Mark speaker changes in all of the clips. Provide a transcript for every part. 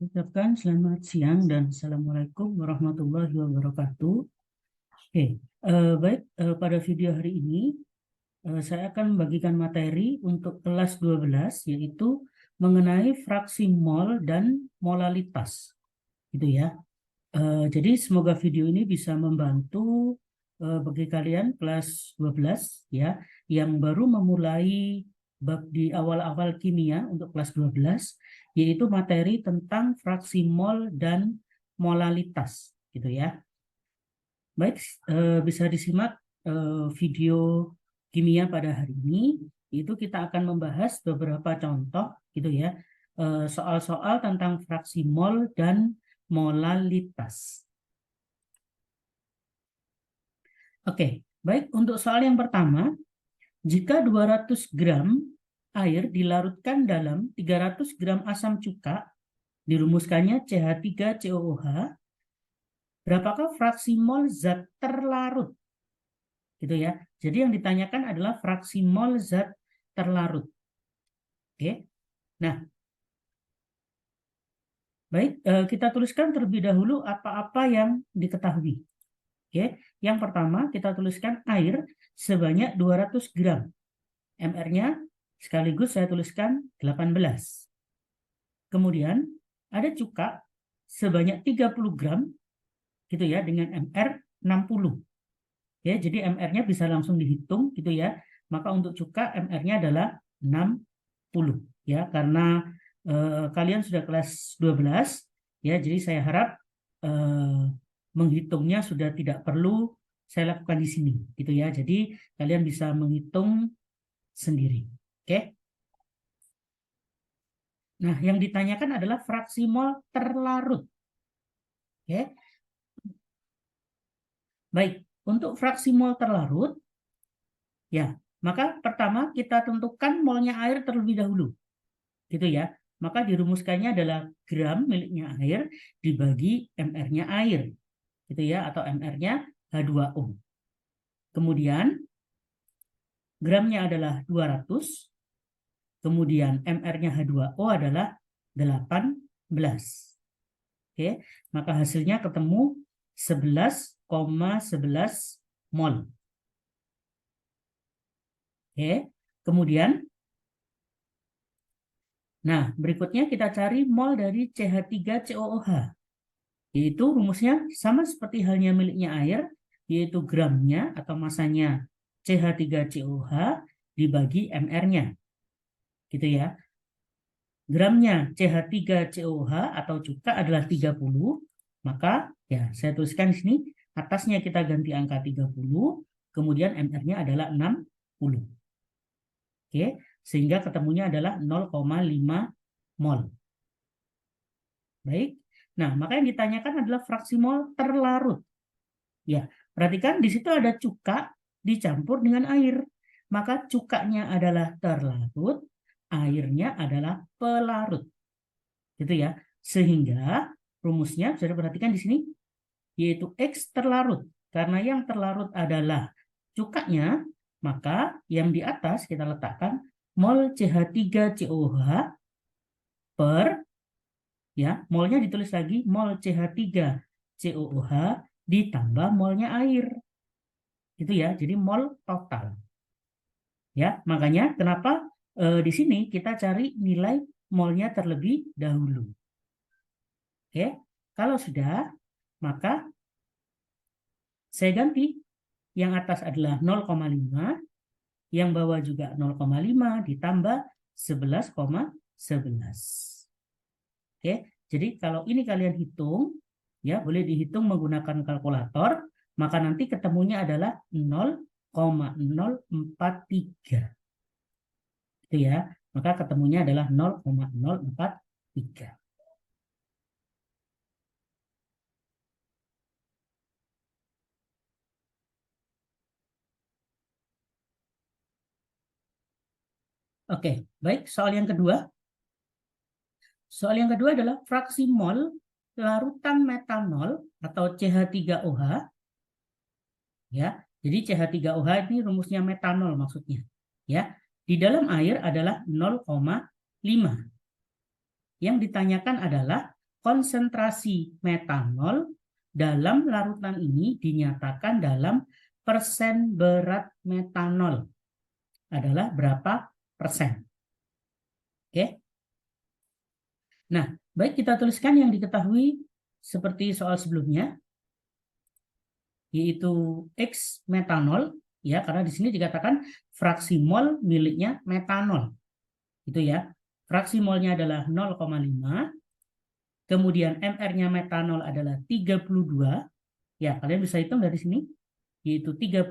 Speaker 1: Ucapkan selamat siang dan Assalamualaikum warahmatullahi wabarakatuh. Oke, baik, pada video hari ini saya akan membagikan materi untuk kelas 12 yaitu mengenai fraksi mol dan molalitas. Gitu ya. Jadi semoga video ini bisa membantu bagi kalian kelas 12 ya yang baru memulai bab di awal-awal kimia untuk kelas 12 yaitu materi tentang fraksi mol dan molalitas gitu ya. Baik, bisa disimak video kimia pada hari ini. Itu kita akan membahas beberapa contoh gitu ya. Soal-soal tentang fraksi mol dan molalitas. Oke, baik, untuk soal yang pertama, jika 200 gram air dilarutkan dalam 300 gram asam cuka, dirumuskannya CH3COOH, berapakah fraksi mol zat terlarut? Gitu ya. Jadi yang ditanyakan adalah fraksi mol zat terlarut. Oke. Nah, baik, kita tuliskan terlebih dahulu apa-apa yang diketahui. Oke, yang pertama kita tuliskan air sebanyak 200 gram. MR-nya sekaligus saya tuliskan 18. Kemudian ada cuka sebanyak 30 gram gitu ya dengan MR 60. Ya, jadi MR-nya bisa langsung dihitung gitu ya. Maka untuk cuka MR-nya adalah 60 ya karena kalian sudah kelas 12 ya, jadi saya harap menghitungnya sudah tidak perlu saya lakukan di sini gitu ya. Jadi kalian bisa menghitung sendiri. Oke. Nah, yang ditanyakan adalah fraksi mol terlarut. Oke. Baik, untuk fraksi mol terlarut ya, maka pertama kita tentukan molnya air terlebih dahulu. Gitu ya. Maka dirumuskannya adalah gram miliknya air dibagi MR-nya air. Gitu ya, atau MR-nya H2O. Kemudian gramnya adalah 200. Kemudian MR-nya H2O adalah 18. Oke, maka hasilnya ketemu 11,11 mol. Oke, kemudian nah, berikutnya kita cari mol dari CH3COOH. Yaitu rumusnya sama seperti halnya miliknya air, yaitu gramnya atau masanya CH3COOH dibagi MR-nya. Gitu ya. Gramnya CH3COOH atau cuka adalah 30, maka ya saya tuliskan di sini, atasnya kita ganti angka 30, kemudian MR-nya adalah 60. Oke, sehingga ketemunya adalah 0,5 mol. Baik. Nah, maka yang ditanyakan adalah fraksi mol terlarut. Ya, perhatikan di situ ada cuka dicampur dengan air. Maka cukanya adalah terlarut, airnya adalah pelarut. Gitu ya. Sehingga rumusnya bisa diperhatikan di sini yaitu X terlarut. Karena yang terlarut adalah cukanya, maka yang di atas kita letakkan mol CH3COOH per ya, molnya ditulis lagi mol CH3COOH ditambah molnya air. Gitu ya. Jadi mol total. Ya, makanya kenapa di sini kita cari nilai molnya terlebih dahulu. Oke, kalau sudah, maka saya ganti. Yang atas adalah 0,5, yang bawah juga 0,5 ditambah 11,11. Oke, jadi kalau ini kalian hitung, ya boleh dihitung menggunakan kalkulator, maka nanti ketemunya adalah 0,043. Itu ya, maka ketemunya adalah 0,043. Oke, baik. Soal yang kedua. Soal yang kedua adalah fraksi mol larutan metanol atau CH3OH. Ya, jadi CH3OH ini rumusnya metanol maksudnya. Ya, di dalam air adalah 0,5. Yang ditanyakan adalah konsentrasi metanol dalam larutan ini dinyatakan dalam persen berat metanol adalah berapa persen. Oke. Nah, baik kita tuliskan yang diketahui seperti soal sebelumnya, yaitu X metanol, ya, karena di sini dikatakan fraksi mol miliknya metanol. Itu ya. Fraksi molnya adalah 0,5. Kemudian MR-nya metanol adalah 32. Ya, kalian bisa hitung dari sini, yaitu 32.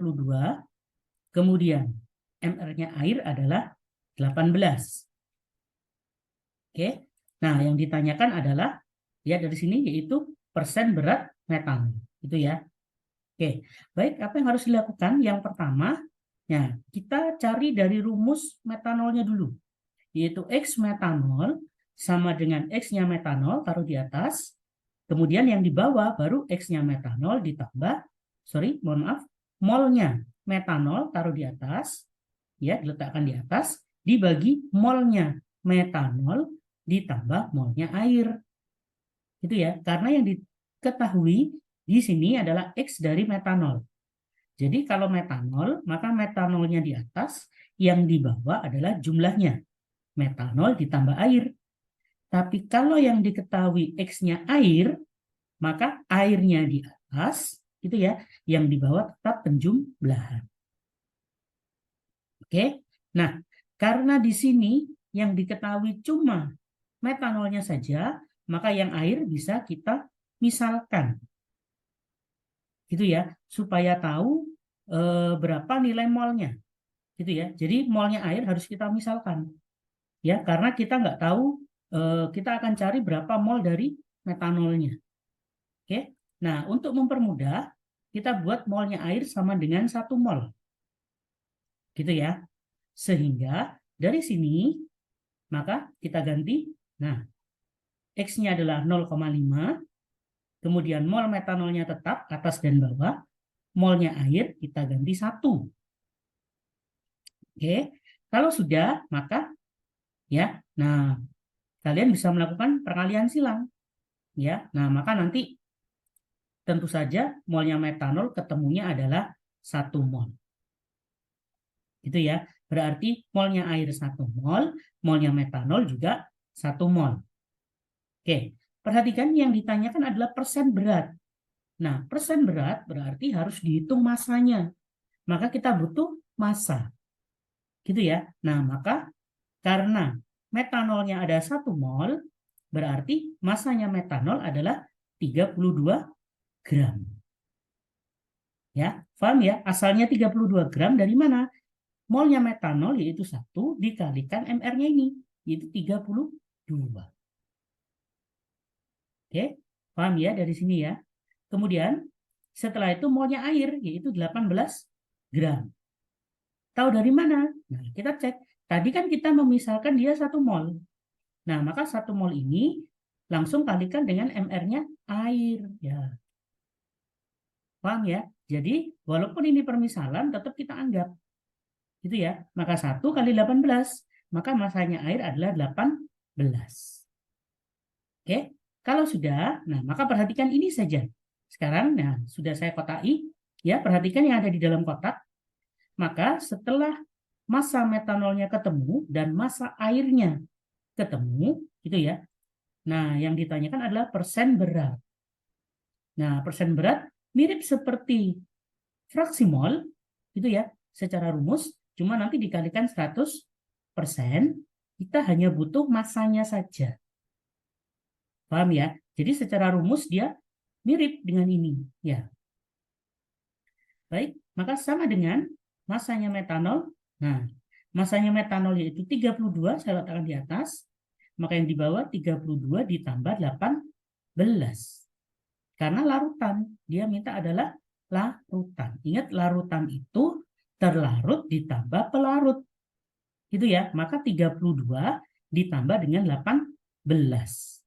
Speaker 1: Kemudian MR-nya air adalah 18. Oke. Nah, yang ditanyakan adalah ya dari sini yaitu persen berat metanol. Itu ya. Oke. Baik, apa yang harus dilakukan? Yang pertama, ya, kita cari dari rumus metanolnya dulu. Yaitu X metanol sama dengan X-nya metanol taruh di atas. Kemudian yang di bawah baru X-nya metanol ditambah, molnya metanol taruh di atas, ya, diletakkan di atas, dibagi molnya metanol ditambah molnya air. Itu ya, karena yang diketahui di sini adalah X dari metanol. Jadi kalau metanol, maka metanolnya di atas, yang di bawah adalah jumlahnya. Metanol ditambah air. Tapi kalau yang diketahui X-nya air, maka airnya di atas, gitu ya, yang di bawah tetap penjumlahan. Oke. Nah, karena di sini yang diketahui cuma metanolnya saja, maka yang air bisa kita misalkan. Gitu ya, supaya tahu berapa nilai molnya. Gitu ya. Jadi molnya air harus kita misalkan. Ya, karena kita nggak tahu, kita akan cari berapa mol dari metanolnya. Oke. Nah, untuk mempermudah, kita buat molnya air sama dengan 1 mol. Gitu ya. Sehingga dari sini maka kita ganti. Nah, X-nya adalah 0,5. Kemudian mol metanolnya tetap atas dan bawah. Molnya air kita ganti 1. Oke. Kalau sudah, maka ya, nah kalian bisa melakukan peralihan silang. Ya. Nah, maka nanti tentu saja molnya metanol ketemunya adalah 1 mol. Gitu ya. Berarti molnya air 1 mol, molnya metanol juga 1 mol. Oke, perhatikan yang ditanyakan adalah persen berat. Nah, persen berat berarti harus dihitung masanya. Maka kita butuh massa. Gitu ya. Nah, maka karena metanolnya ada 1 mol, berarti masanya metanol adalah 32 gram. Ya, paham ya? Asalnya 32 gram dari mana? Molnya metanol yaitu 1 dikalikan MR-nya ini, yaitu 32. Oke, paham ya dari sini ya? Kemudian setelah itu molnya air yaitu 18 gram. Tahu dari mana? Nah, kita cek. Tadi kan kita memisalkan dia 1 mol. Nah, maka 1 mol ini langsung kalikan dengan MR-nya air. Ya. Paham ya? Jadi, walaupun ini permisalan, tetap kita anggap. Gitu ya. Maka 1 kali 18. Maka masanya air adalah 18. Oke. Kalau sudah, nah maka perhatikan ini saja. Sekarang, nah sudah saya kotai. Ya, perhatikan yang ada di dalam kotak. Maka setelah massa metanolnya ketemu dan massa airnya ketemu, gitu ya. Nah, yang ditanyakan adalah persen berat. Nah, persen berat mirip seperti fraksi mol, gitu ya, secara rumus, cuma nanti dikalikan 100%, kita hanya butuh massanya saja. Paham ya? Jadi secara rumus dia mirip dengan ini, ya. Baik, maka sama dengan massanya metanol. Nah, massanya metanol yaitu 32, saya letakkan di atas. Maka yang di bawah 32 ditambah 18. Karena larutan, dia minta adalah larutan. Ingat, larutan itu terlarut ditambah pelarut. Gitu ya, maka 32 ditambah dengan 18.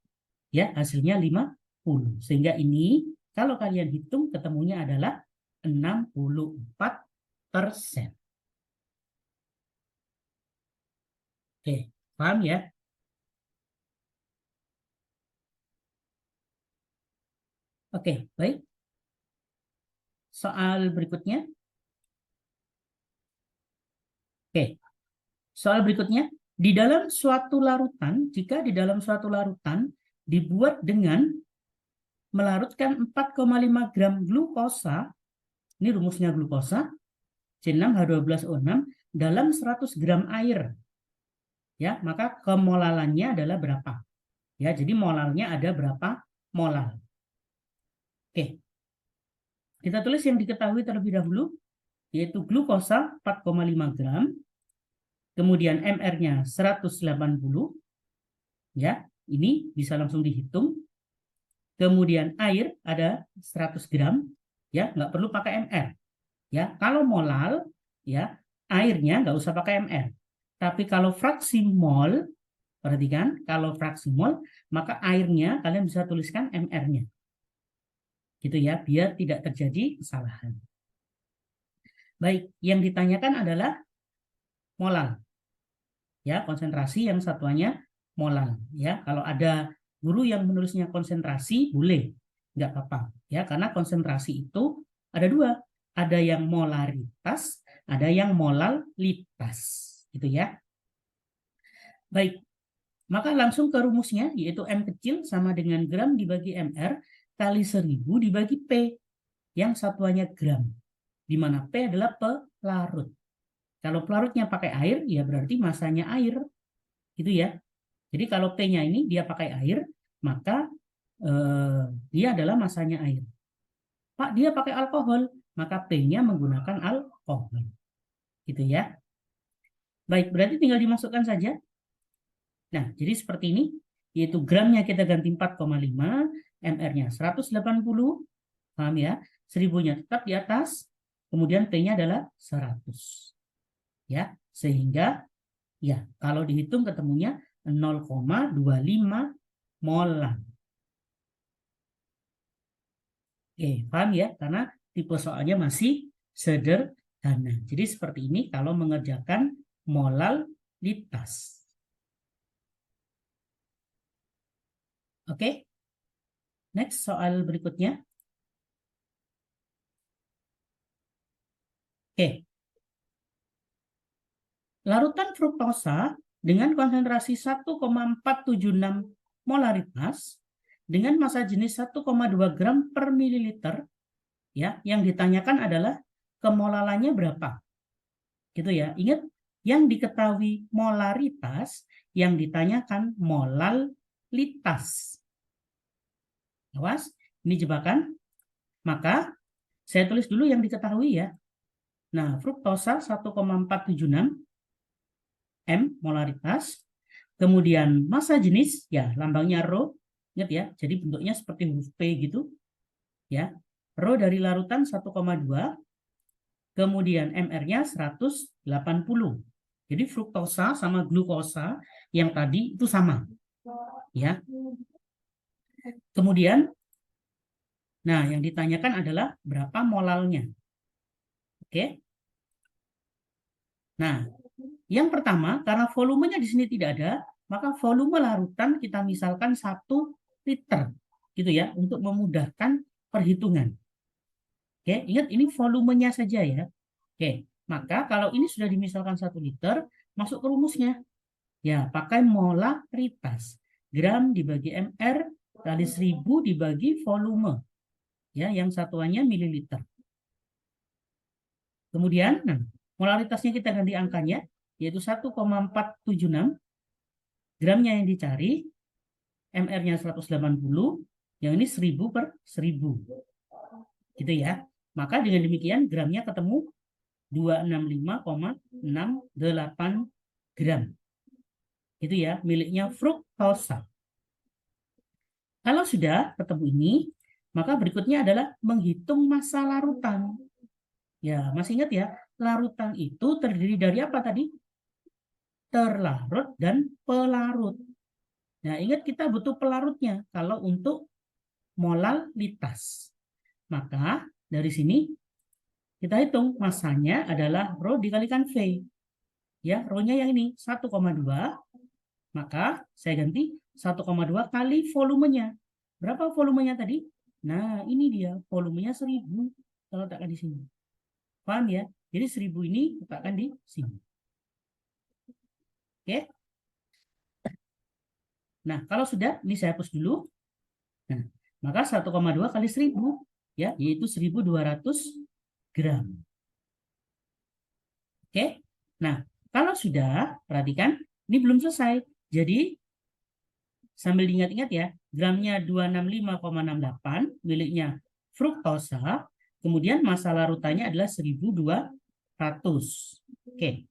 Speaker 1: Ya, hasilnya 50. Sehingga ini kalau kalian hitung ketemunya adalah 64%. Oke, paham ya? Oke, baik. Soal berikutnya. Oke, soal berikutnya. Di dalam suatu larutan, jika di dalam suatu larutan dibuat dengan melarutkan 4,5 gram glukosa, ini rumusnya glukosa, C6H12O6 dalam 100 gram air. Ya, maka kemolalannya adalah berapa? Ya, jadi molalnya ada berapa molal? Oke. Kita tulis yang diketahui terlebih dahulu, yaitu glukosa 4,5 gram, kemudian MR-nya 180, ya, ini bisa langsung dihitung. Kemudian air ada 100 gram, ya, nggak perlu pakai MR. Ya, kalau molal, ya, airnya nggak usah pakai MR. Tapi kalau fraksi mol, perhatikan, kalau fraksi mol, maka airnya kalian bisa tuliskan MR-nya. Gitu ya, biar tidak terjadi kesalahan. Baik, yang ditanyakan adalah molal. Ya, konsentrasi yang satuannya molal. Ya, kalau ada guru yang menulisnya konsentrasi, boleh, nggak apa-apa. Ya, karena konsentrasi itu ada dua, ada yang molaritas, ada yang molalitas, gitu ya. Baik, maka langsung ke rumusnya, yaitu M kecil sama dengan gram dibagi MR kali 1000 dibagi P, yang satuannya gram, di mana P adalah pelarut. Kalau pelarutnya pakai air, ya berarti masanya air, gitu ya. Jadi kalau P-nya ini dia pakai air, maka dia adalah masanya air. Pak, dia pakai alkohol, maka P-nya menggunakan alkohol, gitu ya. Baik, berarti tinggal dimasukkan saja. Nah, jadi seperti ini, yaitu gramnya kita ganti 4,5, MR-nya 180, paham ya? 1000-nya tetap di atas, kemudian P-nya adalah 100. Ya, sehingga ya kalau dihitung ketemunya 0,25 molar. Oke, paham ya? Karena tipe soalnya masih sederhana. Jadi seperti ini kalau mengerjakan molalitas. Oke, next soal berikutnya. Oke, larutan fruktosa dengan konsentrasi 1,476 molaritas dengan massa jenis 1,2 gram per mililiter, ya, yang ditanyakan adalah kemolalannya berapa. Gitu ya. Ingat, yang diketahui molaritas, yang ditanyakan molalitas. Awas, ini jebakan. Maka saya tulis dulu yang diketahui ya. Nah, fruktosa 1,476 M molaritas. Kemudian massa jenis, ya lambangnya Rho. Ingat ya, jadi bentuknya seperti huruf P gitu. Ya, Rho dari larutan 1,2. Kemudian MR-nya 180. Jadi fruktosa sama glukosa yang tadi itu sama. Ya. Kemudian, nah yang ditanyakan adalah berapa molalnya. Oke. Nah, yang pertama, karena volumenya di sini tidak ada, maka volume larutan kita misalkan 1 liter. Gitu ya, untuk memudahkan perhitungan. Oke, ingat ini volumenya saja ya. Oke, maka kalau ini sudah dimisalkan 1 liter, masuk ke rumusnya. Ya, pakai molaritas. Gram dibagi MR kali 1000 dibagi volume. Ya, yang satuannya mililiter. Kemudian, nah, molaritasnya kita ganti angkanya, yaitu 1,476. Gramnya yang dicari, MR-nya 180, yang ini 1000 per 1000. Gitu ya. Maka dengan demikian gramnya ketemu 265,68 gram. Itu ya, miliknya fruktosa. Kalau sudah ketemu ini, maka berikutnya adalah menghitung massa larutan. Ya, masih ingat ya, larutan itu terdiri dari apa tadi? Terlarut dan pelarut. Nah, ingat kita butuh pelarutnya kalau untuk molalitas. Maka dari sini kita hitung massanya adalah Rho dikalikan V. Ya, Rho-nya yang ini 1,2. Maka saya ganti 1,2 kali volumenya. Berapa volumenya tadi? Nah, ini dia volumenya 1000 kalau letakkan di sini. Paham ya? Jadi 1000 ini letakkan di sini. Oke? Nah, kalau sudah, ini saya hapus dulu. Nah, maka 1,2 kali 1000 ya, yaitu 1200 gram. Oke? Nah, kalau sudah, perhatikan, ini belum selesai. Jadi, sambil diingat-ingat ya, gramnya 265,68 miliknya fruktosa, kemudian massa larutannya adalah 1200. Oke.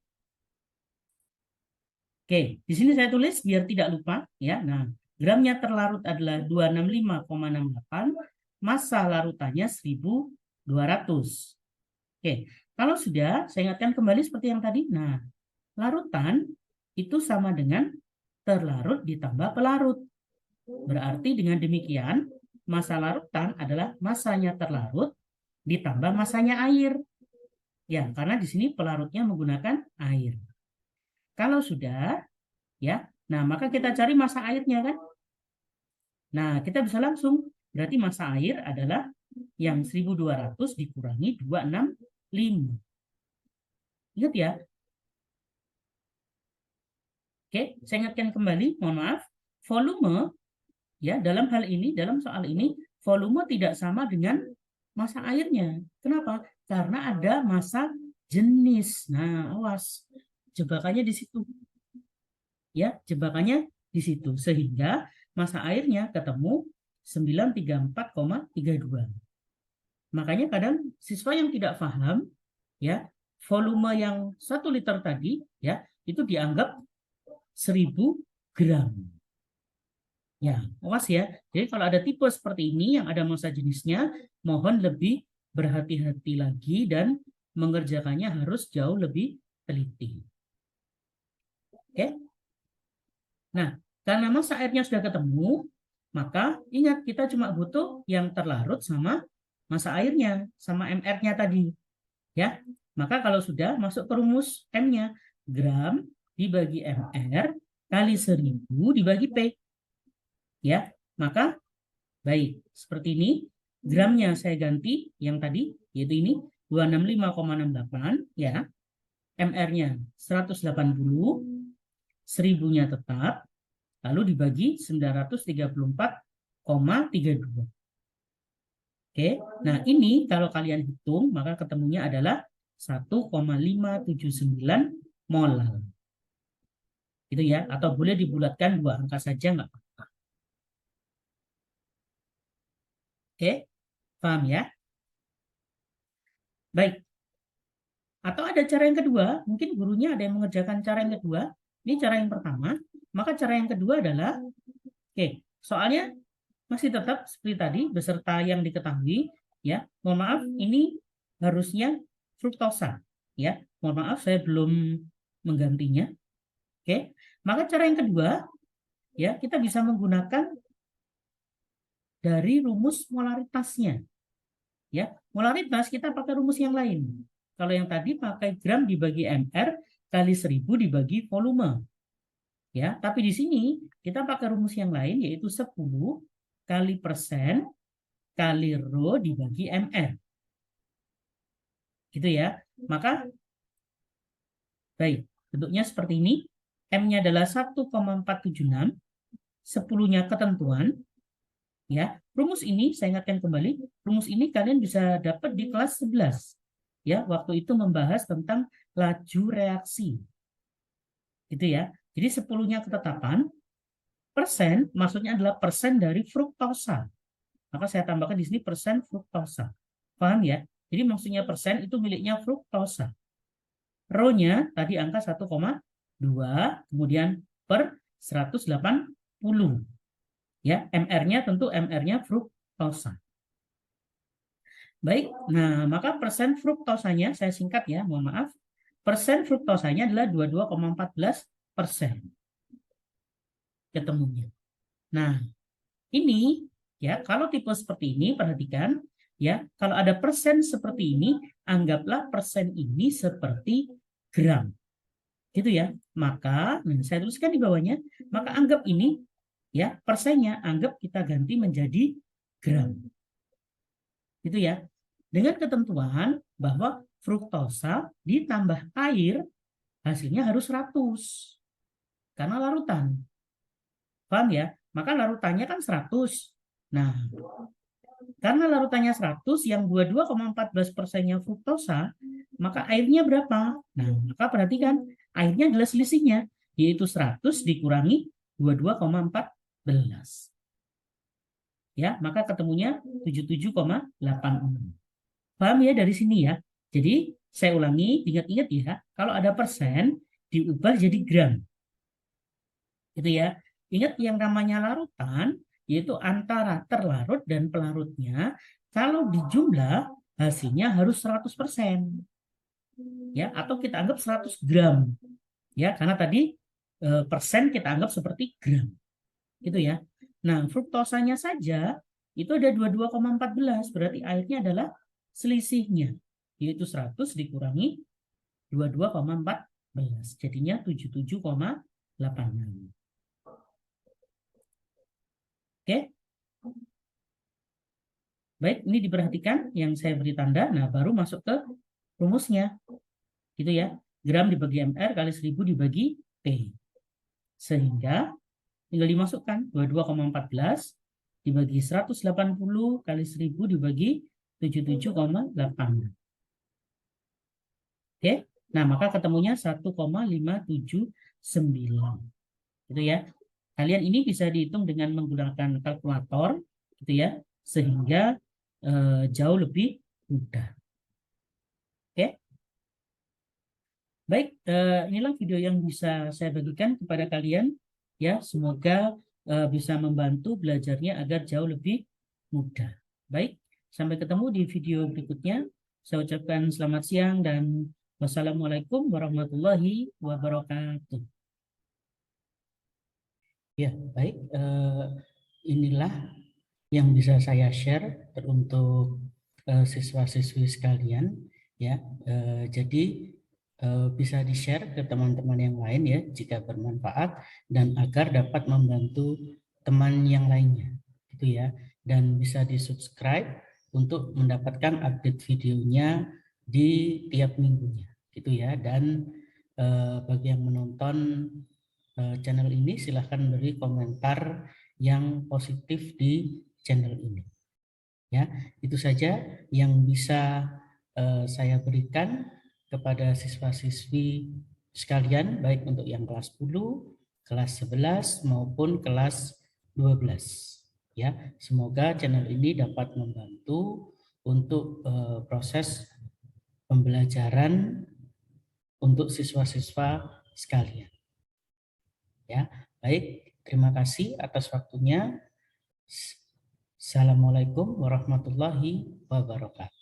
Speaker 1: Oke, di sini saya tulis biar tidak lupa ya. Nah, gramnya terlarut adalah 265,68, massa larutannya 1200. Oke, kalau sudah, saya ingatkan kembali seperti yang tadi. Nah, larutan itu sama dengan terlarut ditambah pelarut. Berarti dengan demikian, massa larutan adalah massanya terlarut ditambah massanya air. Ya, karena di sini pelarutnya menggunakan air. Kalau sudah, ya, nah maka kita cari massa airnya kan. Nah, kita bisa langsung, berarti massa air adalah yang 1200 dikurangi 265. Ingat ya. Oke, saya ingatkan kembali, mohon maaf, volume ya dalam hal ini, dalam soal ini, volume tidak sama dengan massa airnya. Kenapa? Karena ada massa jenis. Nah, awas, jebakannya di situ. Ya, jebakannya di situ. Sehingga massa airnya ketemu 934,32. Makanya kadang siswa yang tidak paham, ya, volume yang 1 liter tadi, ya, itu dianggap 1000 gram. Ya, awas ya. Jadi kalau ada tipe seperti ini yang ada massa jenisnya, mohon lebih berhati-hati lagi dan mengerjakannya harus jauh lebih teliti. Oke? Nah, karena massa airnya sudah ketemu, maka ingat kita cuma butuh yang terlarut sama massa airnya, sama MR-nya tadi. Ya, maka kalau sudah masuk ke rumus M-nya, gram dibagi MR kali 1000 dibagi P. Ya, maka baik, seperti ini. Gramnya saya ganti yang tadi, yaitu ini 265,68 ya. MR-nya 180, 1000-nya tetap, lalu dibagi 934,32. Oke, nah ini kalau kalian hitung, maka ketemunya adalah 1,579 molar. Gitu ya, atau boleh dibulatkan 2 angka saja, nggak apa-apa. Oke, paham ya? Baik. Atau ada cara yang kedua, mungkin gurunya ada yang mengerjakan cara yang kedua. Ini cara yang pertama. Maka cara yang kedua adalah, oke, soalnya masih tetap seperti tadi, beserta yang diketahui. Ya, mohon maaf, ini harusnya fruktosa. Ya, mohon maaf, saya belum menggantinya. Oke, maka cara yang kedua, ya, kita bisa menggunakan dari rumus molaritasnya. Ya, molaritas kita pakai rumus yang lain. Kalau yang tadi pakai gram dibagi MR kali 1000 dibagi volume. Ya, tapi di sini kita pakai rumus yang lain yaitu 10 kali persen kali rho dibagi MR. Gitu ya. Maka baik, bentuknya seperti ini. M-nya adalah 1,476, 10-nya ketentuan. Ya, rumus ini saya ingatkan kembali, rumus ini kalian bisa dapat di kelas 11. Ya, waktu itu membahas tentang laju reaksi. Gitu ya. Jadi 10-nya ketetapan, persen maksudnya adalah persen dari fruktosa. Maka saya tambahkan di sini persen fruktosa. Paham ya? Jadi maksudnya persen itu miliknya fruktosa. Rho-nya tadi angka 1,2, kemudian per 180. Ya, MR-nya tentu MR-nya fruktosa. Baik, nah maka persen fruktosanya saya singkat ya, mohon maaf. Persen fruktosanya adalah 22,14%. Ketemunya. Nah, ini ya kalau tipe seperti ini perhatikan ya, kalau ada persen seperti ini, anggaplah persen ini seperti gram. Gitu ya. Maka saya tuliskan di bawahnya, maka anggap ini ya persennya anggap kita ganti menjadi gram. Gitu ya. Dengan ketentuan bahwa fruktosa ditambah air hasilnya harus 100 karena larutan. Paham ya? Maka larutannya kan 100. Nah, karena larutannya 100 yang 22,14%-nya fruktosa, maka airnya berapa? Nah, maka perhatikan airnya adalah selisihnya, yaitu 100 dikurangi 22,14. Ya, maka ketemunya 77,86. Paham ya dari sini ya? Jadi, saya ulangi, ingat-ingat ya, kalau ada persen diubah jadi gram. Gitu ya. Ingat yang namanya larutan yaitu antara terlarut dan pelarutnya kalau dijumlah hasilnya harus 100%. Ya, atau kita anggap 100 gram. Ya, karena tadi persen kita anggap seperti gram. Gitu ya. Nah, fruktosanya saja itu ada 22,14, berarti airnya adalah selisihnya yaitu 100 dikurangi 22,14, jadinya 77,86. Oke. Baik, ini diperhatikan yang saya beri tanda. Nah, baru masuk ke rumusnya. Gitu ya. Gram dibagi MR kali 1000 dibagi T. Sehingga tinggal dimasukkan 22,14 dibagi 180 kali 1000 dibagi 77,8. Oke. Nah, maka ketemunya 1,579. Gitu ya. Kalian ini bisa dihitung dengan menggunakan kalkulator gitu ya. Sehingga jauh lebih mudah. Oke. Baik, inilah video yang bisa saya bagikan kepada kalian. Ya, semoga bisa membantu belajarnya agar jauh lebih mudah. Baik, sampai ketemu di video berikutnya. Saya ucapkan selamat siang dan wassalamualaikum warahmatullahi wabarakatuh. Ya, baik. Inilah yang bisa saya share untuk siswa-siswi sekalian. Ya, jadi bisa di-share ke teman-teman yang lain ya jika bermanfaat dan agar dapat membantu teman yang lainnya gitu ya, dan bisa di-subscribe untuk mendapatkan update videonya di tiap minggunya gitu ya. Dan bagi yang menonton channel ini silahkan beri komentar yang positif di channel ini ya. Itu saja yang bisa saya berikan kepada siswa-siswi sekalian, baik untuk yang kelas 10, kelas 11 maupun kelas 12 ya. Semoga channel ini dapat membantu untuk proses pembelajaran untuk siswa-siswa sekalian ya. Baik, terima kasih atas waktunya. Assalamualaikum warahmatullahi wabarakatuh.